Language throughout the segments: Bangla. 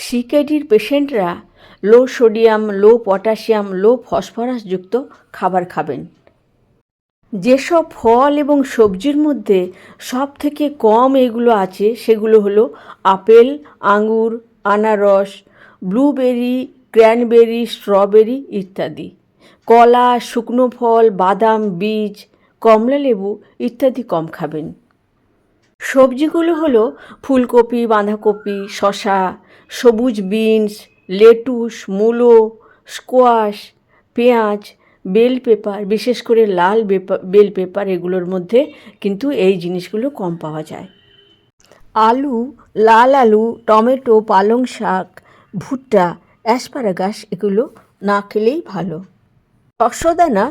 সিকেডির পেশেন্টরা লো সোডিয়াম, লো পটাশিয়াম, লো ফসফরাসযুক্ত খাবার খাবেন। যেসব ফল এবং সবজির মধ্যে সব থেকে কম এগুলো আছে সেগুলো হলো আপেল, আঙুর, আনারস, ব্লুবেরি, ক্র্যানবেরি, স্ট্রবেরি ইত্যাদি। কলা, শুকনো ফল, বাদাম, বীজ, কমলালেবু ইত্যাদি কম খাবেন। সবজিগুলো হলো ফুলকপি, বাঁধাকপি, শসা, সবুজ বিনস, লেটুস, মূলো, স্কোয়াশ, পেঁয়াজ, বেল পেপার, বিশেষ করে লাল বেল পেপার, এগুলোর মধ্যে কিন্তু এই জিনিসগুলো কম পাওয়া যায়। আলু, লাল আলু, টমেটো, পালং শাক, ভুট্টা, অ্যাসপারাগাস এগুলো না খেলেই ভালো। শস্যদানা,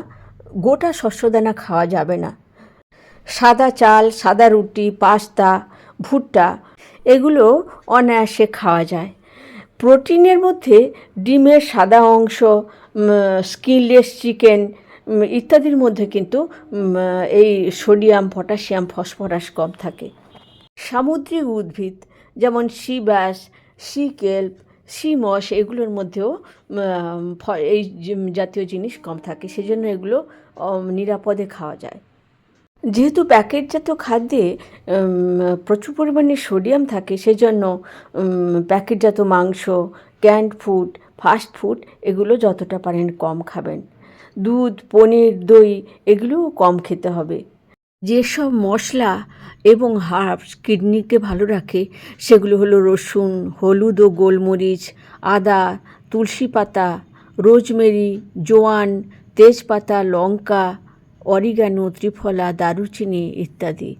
গোটা শস্যদানা খাওয়া যাবে না। সাদা চাল, সাদা রুটি, পাস্তা, ভুট্টা এগুলো অনায়াসে খাওয়া যায়। প্রোটিনের মধ্যে ডিমের সাদা অংশ, স্কিনলেস চিকেন ইত্যাদির মধ্যে কিন্তু এই সোডিয়াম, পটাশিয়াম, ফসফরাস কম থাকে। সামুদ্রিক উদ্ভিদ যেমন সি ব্যাস, সি কেল্প, সি মস এগুলোর মধ্যেও এই জাতীয় জিনিস কম থাকে, সেজন্য এগুলো নিরাপদে খাওয়া যায়। যেহেতু প্যাকেটজাত খাদ্যে প্রচুর পরিমাণে সোডিয়াম থাকে, সেজন্য প্যাকেটজাত মাংস, ক্যান্ড ফুড, ফাস্ট ফুড এগুলো যতটা পারেন কম খাবেন। দুধ, পনির, দই এগুলোও কম খেতে হবে। যেসব মশলা এবং হার্বস কিডনিকে ভালো রাখে সেগুলো হলো রসুন, হলুদ ও গোলমরিচ, আদা, তুলসী পাতা, রোজমেরি, জোয়ান, তেজপাতা, লঙ্কা, অরিগানো, ত্রিফলা, দারুচিনি ইত্যাদি।